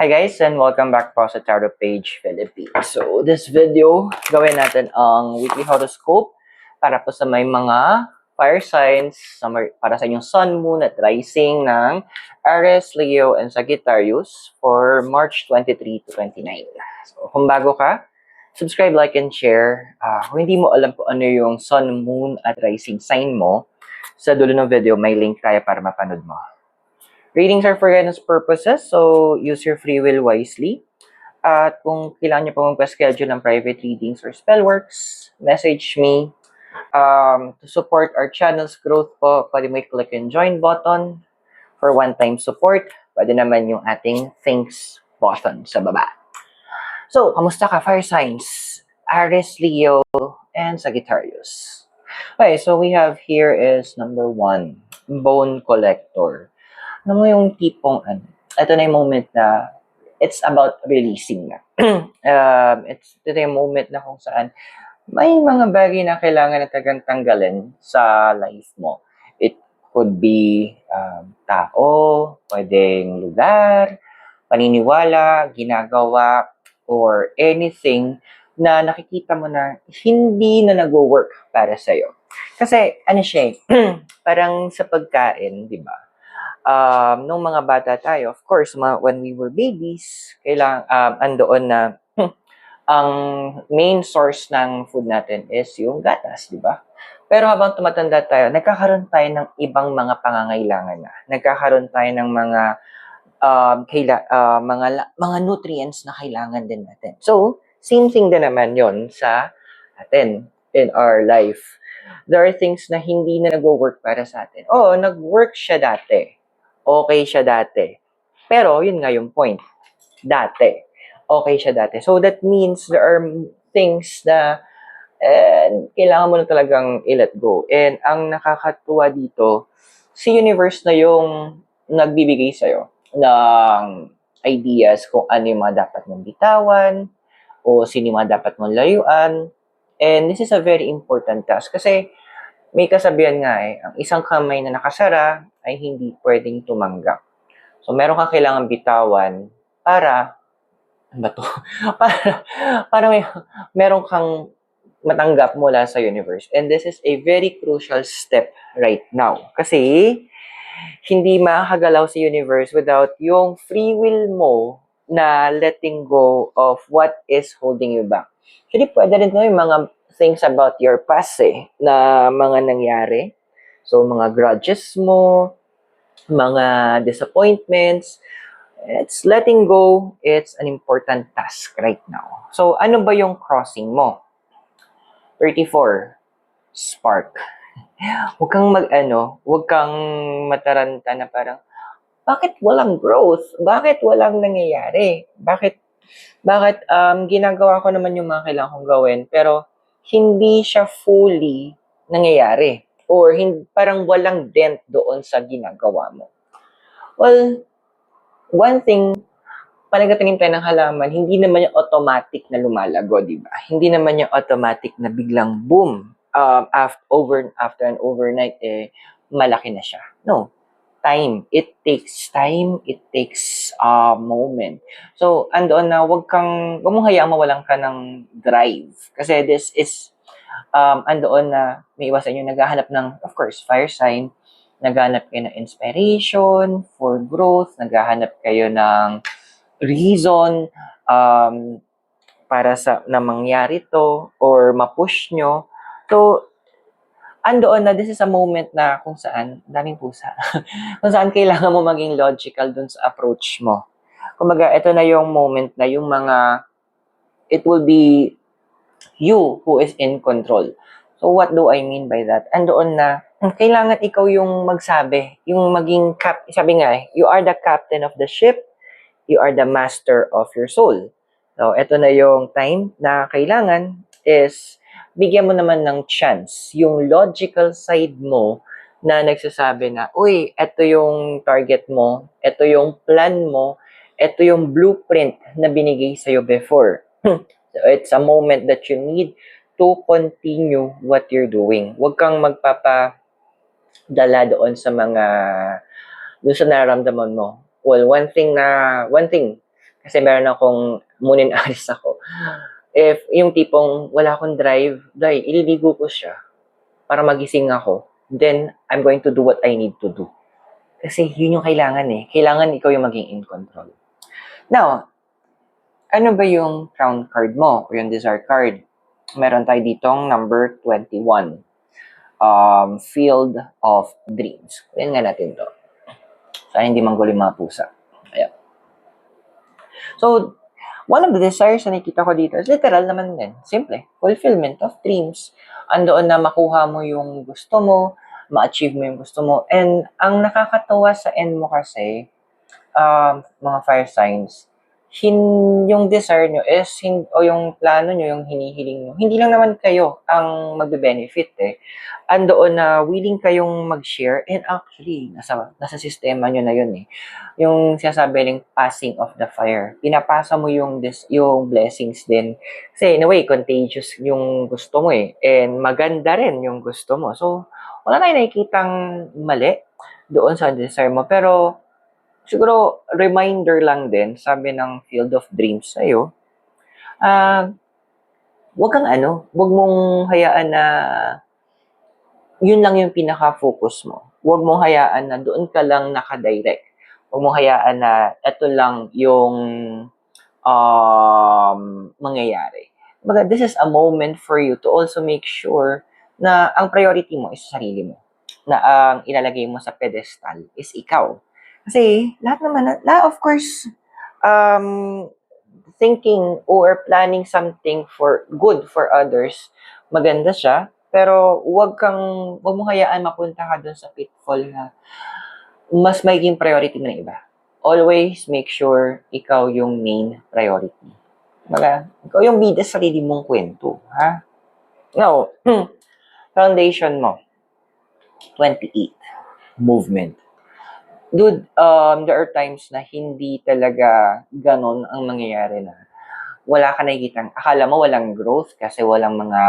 Hi guys and welcome back po sa Tarot Page Philippines. So this video, gawin natin ang weekly horoscope para po sa may mga fire signs para sa inyong sun, moon at rising ng Aries, Leo and Sagittarius for March 23 to 29. So kung bago ka, subscribe, like and share. Kung hindi mo alam po ano yung sun, moon at rising sign mo, sa dulo ng video may link tayo para mapanood mo. Readings are for guidance purposes, so use your free will wisely. At kung kailangan nyo po magpa-schedule ng private readings or spellworks, message me. To support our channel's growth po, pwede mo i-click yung join button for one-time support. Pwede naman yung ating thanks button sa baba. So, kamusta ka, fire signs? Aries, Leo, and Sagittarius. Okay, so we have here is number 1, bone collector. Ano mo yung tipong, ito na yung moment na it's about releasing na. Ito na yung moment na kung saan may mga bagay na kailangan na tagang tanggalin sa life mo. It could be tao, pwedeng lugar, paniniwala, ginagawa, or anything na nakikita mo na hindi na nag-work para sa'yo. Kasi, siya parang sa pagkain, di ba? Nung mga bata tayo, of course, when we were babies, andoon na ang main source ng food natin is yung gatas, di ba? Pero habang tumatanda tayo, nagkakaroon tayo ng ibang mga pangangailangan na. Nagkakaroon tayo ng mga nutrients na kailangan din natin. So, same thing din naman yon sa atin in our life. There are things na hindi na nag-work para sa atin. Oo, nag-work siya dati. Okay siya dati. Pero, yun nga yung point. Dati. Okay siya dati. So, that means there are things na kailangan mo na talagang i-let go. And ang nakakatuwa dito, si universe na yung nagbibigay sa'yo ng ideas kung ano yung mga dapat mong bitawan o sino yung mga dapat mong layuan. And this is a very important task kasi may kasabihan nga ang isang kamay na nakasara ay hindi pwedeng tumanggap. So, meron kang kailangan bitawan para meron kang matanggap mula sa universe. And this is a very crucial step right now. Kasi, hindi makakagalaw sa universe without yung free will mo na letting go of what is holding you back. Actually, pwede rin yung mga things about your past na mga nangyari. So, mga grudges mo, mga disappointments, it's letting go, it's an important task right now. So, ano ba yung crossing mo? 34, spark. Huwag kang mataranta na parang, bakit walang growth? Bakit walang nangyayari? Bakit ginagawa ko naman yung mga kailangan kong gawin, pero hindi siya fully nangyayari. Or parang walang dent doon sa ginagawa mo. Well, one thing, panagdating tayo ng halaman, hindi naman yung automatic na lumalago, di ba? Hindi naman yung automatic na biglang boom, after an overnight, malaki na siya. No. Time. It takes time. It takes a moment. So, andoon na, huwag mong hayaang mawalan ka ng drive. Kasi this is, andoon na, may iwasan yung naghahanap ng, of course, fire sign, naghahanap kayo ng inspiration for growth, naghahanap kayo ng reason para na mangyari to or ma-push nyo. So, andoon na, this is a moment na kung saan, daming pusa, kung saan kailangan mo maging logical dun sa approach mo. Kumbaga, ito na yung moment na yung it will be you who is in control. So, what do I mean by that? Andoon na, kailangan ikaw yung magsabi, yung maging sabi nga, you are the captain of the ship, you are the master of your soul. So, ito na yung time na kailangan is bigyan mo naman ng chance yung logical side mo na nagsasabi na, uy, ito yung target mo, ito yung plan mo, ito yung blueprint na binigay sa'yo before. So, it's a moment that you need to continue what you're doing. Huwag kang magpapadala doon sa nararamdaman mo. Well, one thing Kasi meron akong munin alis ako. If yung tipong wala akong drive, ililigo ko siya para magising ako. Then, I'm going to do what I need to do. Kasi yun yung kailangan eh. Kailangan ikaw yung maging in control. Now, ano ba yung crown card mo o yung desire card? Meron tayo ditong number 21. Field of Dreams. Kunin nga natin to. Sana hindi manggulo yung mga pusa. Ayan. So, one of the desires na nakita ko dito is literal naman din. Simple. Fulfillment of dreams. Andoon na makuha mo yung gusto mo, ma-achieve mo yung gusto mo. And ang nakakatawa sa end mo kasi, mga fire signs, yung desire nyo is, o yung plano nyo, yung hinihiling nyo, hindi lang naman kayo ang magbe-benefit eh. Andoon na willing kayong mag-share and actually, nasa sistema nyo na yun eh. Yung sinasabi ng passing of the fire. Pinapasa mo yung blessings din. Kasi in a way, contagious yung gusto mo eh. And maganda rin yung gusto mo. So, wala tayong nakikitang mali doon sa desire mo. Pero, siguro, reminder lang din, sabi ng Field of Dreams sa'yo, wag mong hayaan na yun lang yung pinaka-focus mo. Wag mong hayaan na doon ka lang nakadirect. Wag mong hayaan na ito lang yung mangyayari. Baga, this is a moment for you to also make sure na ang priority mo is sarili mo. Na ang ilalagay mo sa pedestal is ikaw. Kasi of course, thinking or planning something for good for others, maganda siya, pero wag mong hayaan mapunta ka dun sa pitfall na mas magiging priority mo ng iba. Always make sure ikaw yung main priority. Ikaw yung bida sa sarili mong kwento, ha? Now, foundation mo, 28, movement. Dude, there are times na hindi talaga ganon ang mangyayari na wala ka nakikitang, akala mo walang growth kasi walang mga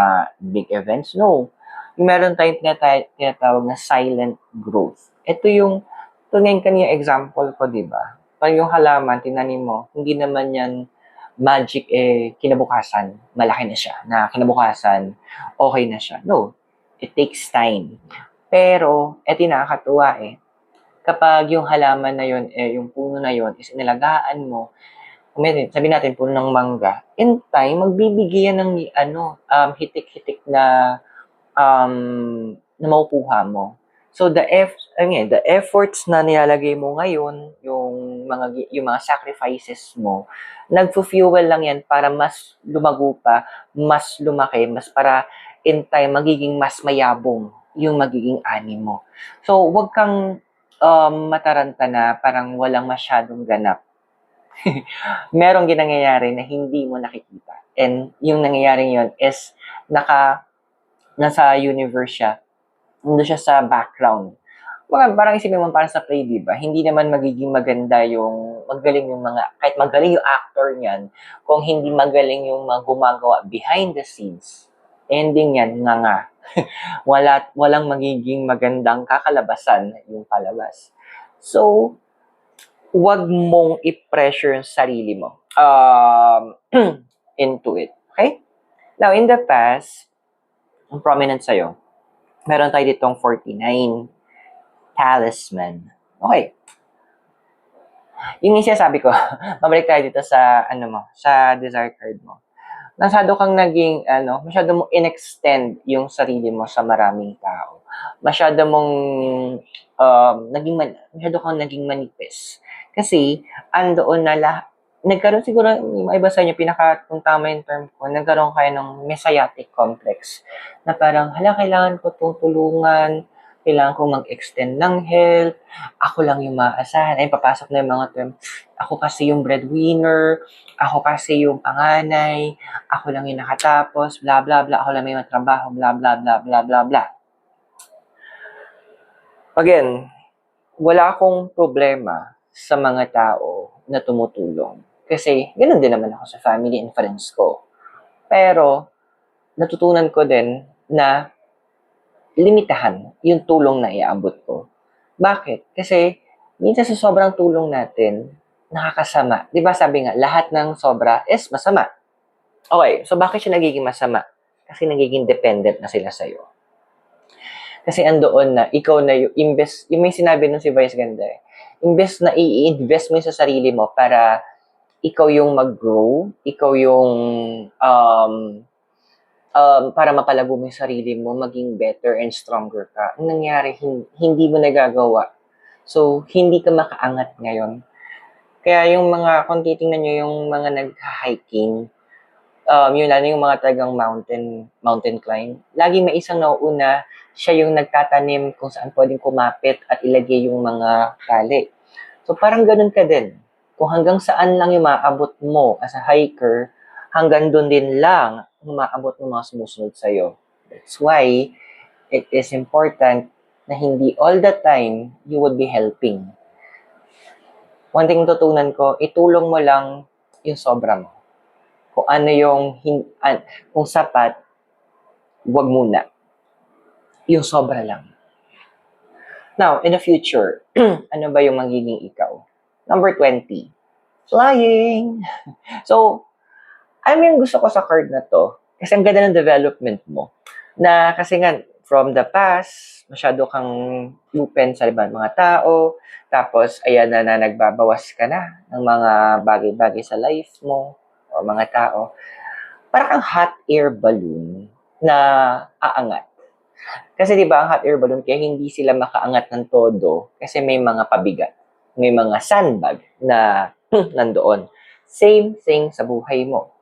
big events. No. Meron tayong tinatawag na silent growth. Ito ngayon kanina example ko, di ba? Pag yung halaman, tinanim mo, hindi naman yan magic kinabukasan, malaki na siya. Na kinabukasan, okay na siya. No. It takes time. Pero, nakakatuwa kapag yung halaman na yun, yung puno na yun, is inalagaan mo, sabi natin, puno ng mangga, in time, magbibigay yan ng hitik-hitik na makukuha mo. So, the efforts na nilalagay mo ngayon, yung mga sacrifices mo, nagfu-fuel lang yan para mas lumago pa, mas lumaki, mas para in time, magiging mas mayabong yung magiging ani mo. So, wag kang mataranta na parang walang masyadong ganap. Merong ginangyayari na hindi mo nakikita. And yung nangyayari yun is nasa universe siya. Nandun siya sa background. Parang isipin mo parang sa play, diba? Hindi naman magiging maganda magaling yung kahit magaling yung actor niyan, kung hindi magaling yung mga gumagawa behind the scenes, ending yan nga. Walang magiging magandang kakalabasan yung palabas. So, wag mong i-pressure yung sarili mo into it. Okay? Now, in the past, ang prominent sa'yo, meron tayo ditong 49, talisman. Okay. Yung sabi ko, mabalik tayo dito sa, sa desire card mo. Masyado kang masyado mong in-extend yung sarili mo sa maraming tao. Masyado kang naging manipis. Kasi, andoon na nagkaroon siguro, yung iba sa inyo, kung tama yung term ko, nagkaroon kayo ng messianic complex. Na parang, kailangan ko itong tulungan, kailangan kong mag-extend ng help, ako lang yung maaasahan. Ay, papasok na yung mga term, ako kasi yung breadwinner, ako kasi yung panganay, ako lang yung nakatapos, blah, blah, blah, ako lang may matrabaho, blah, blah, blah, blah, blah, blah. Again, wala akong problema sa mga tao na tumutulong. Kasi, ganoon din naman ako sa family and friends ko. Pero, natutunan ko din na limitahan yung tulong na iaabot ko. Bakit? Kasi, minsan sa sobrang tulong natin, nakakasama. Di ba sabi nga, lahat ng sobra is masama. Okay, so bakit siya nagiging masama? Kasi nagiging dependent na sila sa'yo. Kasi andoon na, ikaw na yung imbes, yung may sinabi nung si Vice ganda imbes na i-invest mo sa sarili mo para ikaw yung mag-grow, ikaw yung para mapalago mo yung sarili mo, maging better and stronger ka. Ang nangyari, hindi mo nagagawa. So, hindi ka makaangat ngayon. Kaya yung mga, kung titingnan nyo yung mga nag-hiking, yun lalo yung mga tagang mountain climb, laging may isang nauuna, siya yung nagtatanim kung saan pwedeng kumapit at ilagay yung mga tali. So, parang ganun ka din. Kung hanggang saan lang yung maabot mo as a hiker, hanggang doon din lang umaabot ng mga sumusunod sa'yo. That's why it is important na hindi all the time you would be helping. One thing tutunan ko, itulong mo lang yung sobra mo. Kung ano yung, kung sapat, wag muna. Yung sobra lang. Now, in the future, ano ba yung magiging ikaw? Number 20, flying. So, yung gusto ko sa card na to, kasi ang ganda ng development mo. Na kasi nga, from the past, masyado kang open sa ibang mga tao, tapos ayan na nagbabawas ka na ng mga bagay-bagay sa life mo, o mga tao. Parang kang hot air balloon na aangat. Kasi di ba ang hot air balloon, kaya hindi sila makaangat ng todo kasi may mga pabigat. May mga sandbag na nandoon. Same thing sa buhay mo.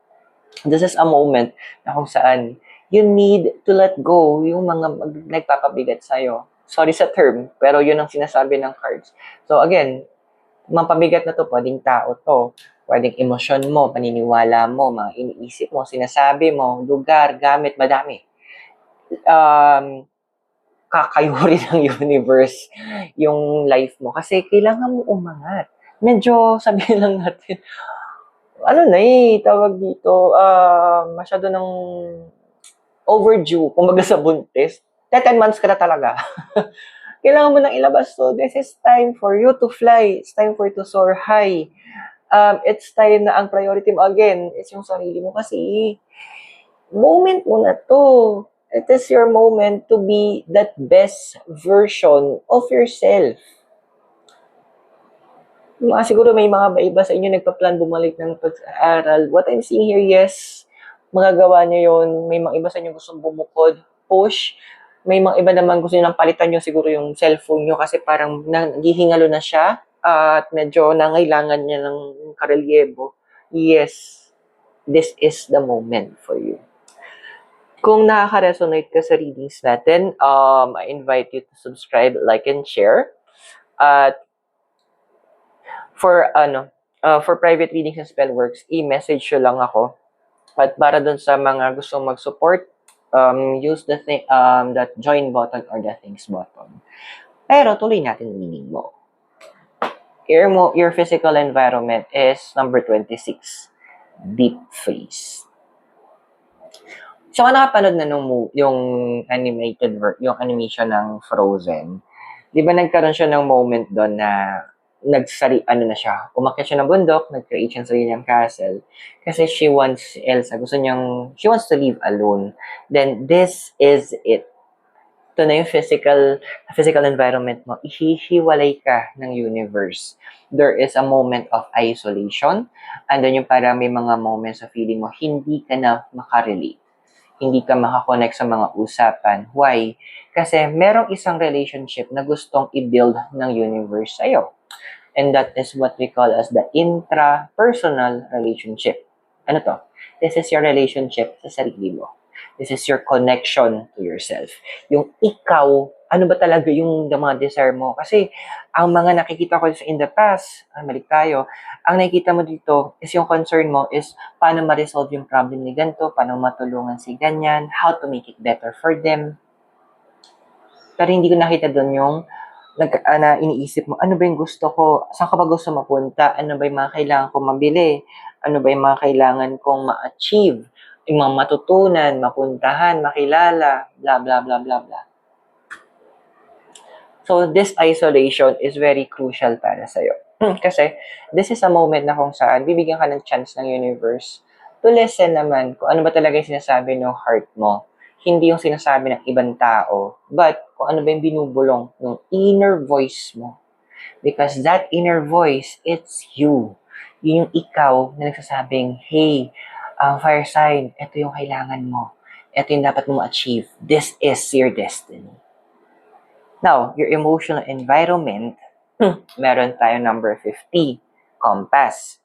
This is a moment na kung saan you need to let go yung mga nagpapabigat sa'yo. Sorry sa term, pero yun ang sinasabi ng cards. So again, mga pabigat na to, pwedeng tao to, pwedeng emosyon mo, paniniwala mo, mga iniisip mo, sinasabi mo, lugar, gamit, madami. Kakayuri ng universe yung life mo kasi kailangan mo umangat. Medyo sabihin lang natin, tawag dito, masyado ng overdue, kumbaga sa buntis. 10 months ka na talaga. Kailangan mo nang ilabas to. This is time for you to fly. It's time for you to soar high. It's time na ang priority mo again is yung sarili mo kasi moment mo na to. It is your moment to be that best version of yourself. Siguro may mga iba sa inyo nagpa-plan bumalik ng pag-aaral. What I'm seeing here, yes, magagawa nyo yun. May mga iba sa inyo gustong bumukod, push. May mga iba naman gusto nyo nang palitan nyo siguro yung cellphone nyo kasi parang naghihingalo na siya at medyo nangailangan niya ng karelyebo. Yes, this is the moment for you. Kung nakaka-resonate ka sa readings natin, I invite you to subscribe, like, and share. At for private readings and spellworks, i-message nyo lang ako. At para dun sa mga gustong mag-support, use that join button or the thanks button. Pero tuloy natin ang meaning mo. Your physical environment is number 26, deep freeze. So, nakapanood na yung yung animation ng Frozen. Di ba nagkaroon siya ng moment doon na umakyat siya ng bundok, nag-create siya ng sarili niyang castle. Kasi she wants to live alone. Then, this is it. Ito na yung physical environment mo. Ihihiwalay ka ng universe. There is a moment of isolation. And then yung parang may mga moments of feeling mo, hindi ka na makarelate. Hindi ka makakonect sa mga usapan. Why? Kasi merong isang relationship na gustong i-build ng universe sa'yo. And that is what we call as the intrapersonal relationship. Ano to? This is your relationship sa sarili mo. This is your connection to yourself. Yung ikaw, ano ba talaga yung mga desire mo? Kasi ang mga nakikita ko in the past, mali tayo, ang nakikita mo dito is yung concern mo is paano ma-resolve yung problem ni ganito, paano matulungan si ganyan, how to make it better for them. Pero hindi ko nakita doon yung na iniisip mo, ano ba yung gusto ko? Saan ka ba gusto mapunta? Ano ba yung mga kailangan kong mabili? Ano ba yung mga kailangan kong ma-achieve? Yung mga matutunan, mapuntahan, makilala, blah, blah, blah, blah, blah. So, this isolation is very crucial para sa'yo. Kasi, this is a moment na kung saan bibigyan ka ng chance ng universe to listen naman kung ano ba talaga yung sinasabi ng heart mo. Hindi yung sinasabi ng ibang tao, but kung ano ba yung binubulong ng inner voice mo. Because that inner voice, it's you. Yun yung ikaw na nagsasabing, hey, fire sign, ito yung kailangan mo. Ito yung dapat mo achieve. This is your destiny. Now, your emotional environment, meron tayo number 50, compass.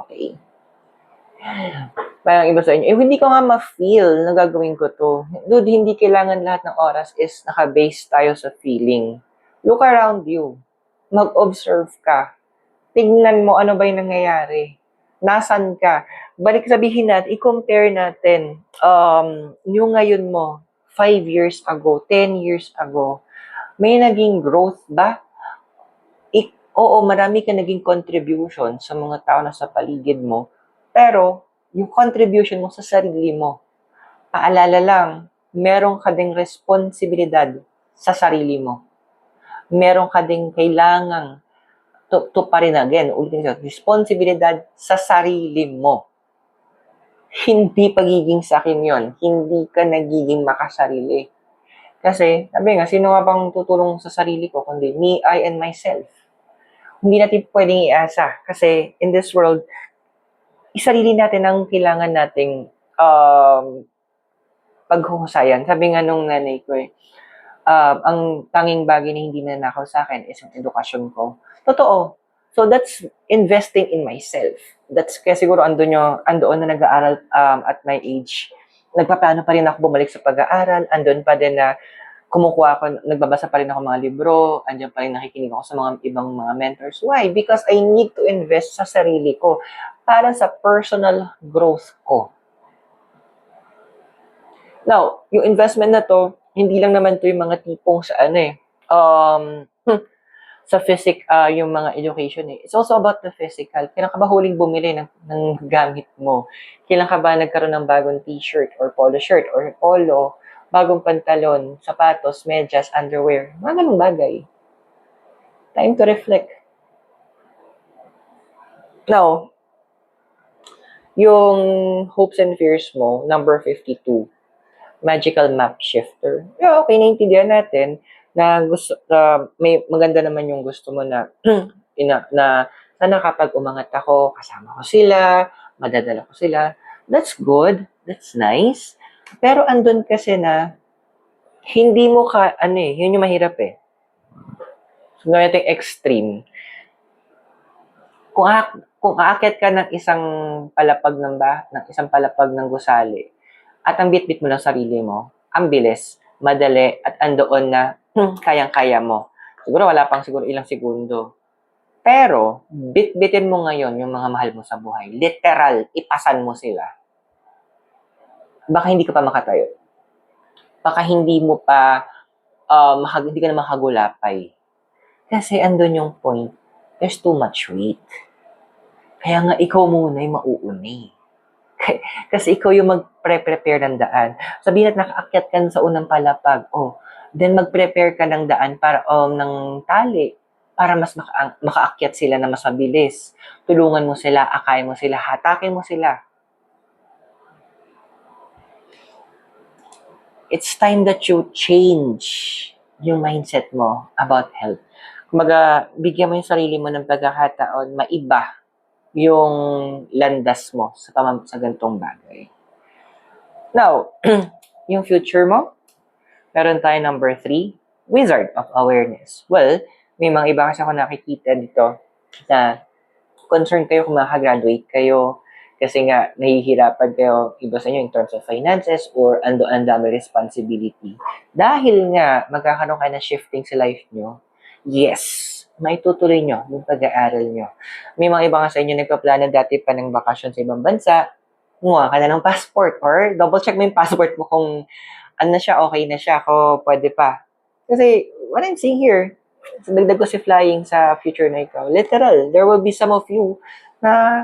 Okay. Parang iba sa inyo, hindi ko nga ma-feel na gagawin ko to. Dude, hindi kailangan lahat ng oras is naka-base tayo sa feeling. Look around you. Mag-observe ka. Tignan mo ano ba yung nangyayari. Nasaan ka? Balik sabihin natin, i-compare natin yung ngayon mo, 5 years ago, 10 years ago. May naging growth ba? Oo, marami ka naging contribution sa mga tao na sa paligid mo, pero yung contribution mo sa sarili mo, paalala lang, meron ka ding responsibilidad sa sarili mo. Meron ka ding kailangang to pa rin again, ulitin ko, responsibilidad sa sarili mo. Hindi pagiging sa akin yon, hindi ka nagiging makasarili. Kasi, sabi nga, sino nga bang tutulong sa sarili ko, kundi me, I, and myself. Hindi natin pwedeng iasa. Kasi, in this world, isarili natin ang kailangan nating paghuhusayan. Sabi nga nung nanay ko ang tanging bagay na hindi nanakaw sa akin is yung edukasyon ko. Totoo. So, that's investing in myself. That's kaya siguro andoon na nag-aaral at my age. Nagpaplano pa rin ako bumalik sa pag-aaral. Andoon pa din na kumukuha ako, nagbabasa pa rin ako mga libro. Andiyan pa rin nakikinig ako sa mga ibang mga mentors. Why? Because I need to invest sa sarili ko para sa personal growth ko. Now, yung investment na to, hindi lang naman to yung mga tipong sa sa yung mga education eh. It's also about the physical. Kailan ka ba huling bumili ng gamit mo? Kailan ka ba nagkaroon ng bagong t-shirt or polo shirt or polo, bagong pantalon, sapatos, medyas, underwear, mga ganung bagay. Time to reflect. Now, yung hopes and fears mo, number 52, magical map shifter. Yeah, okay, naintindihan natin na gusto may maganda naman yung gusto mo na na sana kapag umangat ako, kasama ko sila, madadala ko sila. That's good. That's nice. Pero andun kasi na hindi mo yun yung mahirap eh. So, natin extreme. Kung aakyat ka ng isang palapag ng gusali, at ang bit-bit mo ng sarili mo, ang bilis, madali, at andoon na kayang-kaya mo. Siguro wala pang siguro ilang segundo. Pero, bit-bitin mo ngayon yung mga mahal mo sa buhay. Literal, ipasan mo sila. Baka hindi ka pa makatayo. Baka hindi mo pa, hindi ka na makagulapay. Kasi andun yung point, there's too much weight. Kaya nga ikaw muna yung mauuni. Kasi ikaw yung mag-prepare ng daan. Sabihin natin nakaakyat ka sa unang palapag. Then mag-prepare ka ng daan para ng tali para mas makaakyat sila na mas mabilis. Tulungan mo sila, akayin mo sila, hatakin mo sila. It's time that you change yung mindset mo about health. Kumaga, bigyan mo yung sarili mo ng pagkakataon, maiba yung landas mo sa ganitong bagay. Now, yung future mo, meron tayo number 3, Wizard of Awareness. Well, may mga iba kasi ako nakikita dito na concerned kayo kung makagraduate kayo kasi nga nahihirapan kayo iba sa inyo in terms of finances or ang dami responsibility. Dahil nga magkakaroon kayo ng shifting sa life nyo, yes, maitutuloy nyo yung pag-aaral nyo. May mga iba nga sa inyo nagpaplano dati pa ng bakasyon sa ibang bansa, kumuha ka na ng passport or double check mo yung passport mo kung ano na siya, okay na siya, kung pwede pa. Kasi what I'm seeing here, dagdag ko si flying sa future na ikaw. Literal, there will be some of you na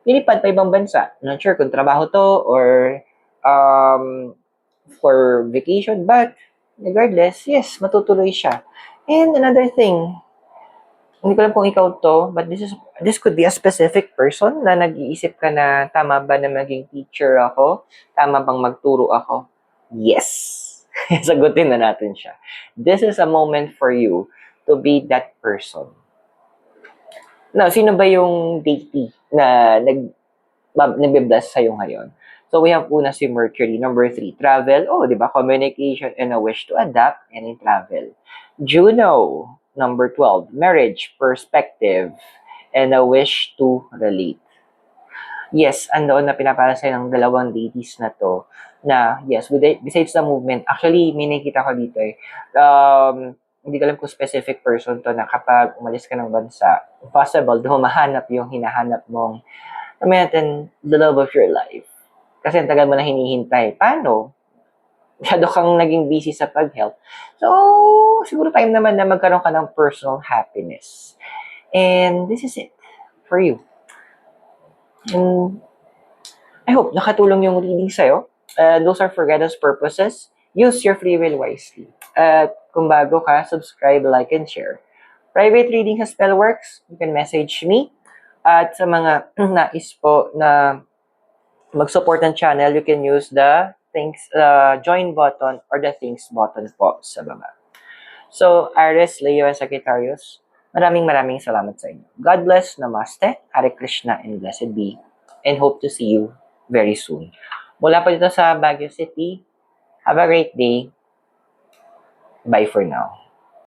lilipad pa ibang bansa. Not sure kung trabaho to or for vacation, but regardless, yes, matutuloy siya. And another thing, Hindi ko alam kung ikaw to, but this could be a specific person na nag-iisip ka na tama ba na maging teacher ako? Tama bang magturo ako? Yes! Sagutin na natin siya. This is a moment for you to be that person. Now, sino ba yung deity na nagbe-bless sa'yo ngayon? So, we have una si Mercury. Number 3, travel. Oh, di ba? Communication and a wish to adapt and travel. Juno. Number 12, marriage, perspective, and a wish to relate. Yes, andoon na pinapala sa'yo ng dalawang deities na to na, yes, besides the movement, actually, may nakikita ko dito eh. Hindi ko alam kung specific person to na kapag umalis ka ng bansa, possible, doon mahanap yung hinahanap mong, natin, the love of your life. Kasi ang tagal mo na hinihintay. Paano? Masyado kang naging busy sa pag-help. So, siguro time naman na magkaroon ka ng personal happiness. And this is it for you. And I hope nakatulong yung reading sa'yo. Those are for guidance purposes. Use your free will wisely. At kung bago ka, subscribe, like, and share. Private reading sa Spellworks, you can message me. At sa mga nais po na mag-support ng channel, you can use the join button or the thanks button po sa baba. So, Aries, Leo, and Sagittarius, maraming salamat sa inyo. God bless, Namaste, Hare Krishna, and blessed be. And hope to see you very soon. Mula po dito sa Baguio City, have a great day. Bye for now.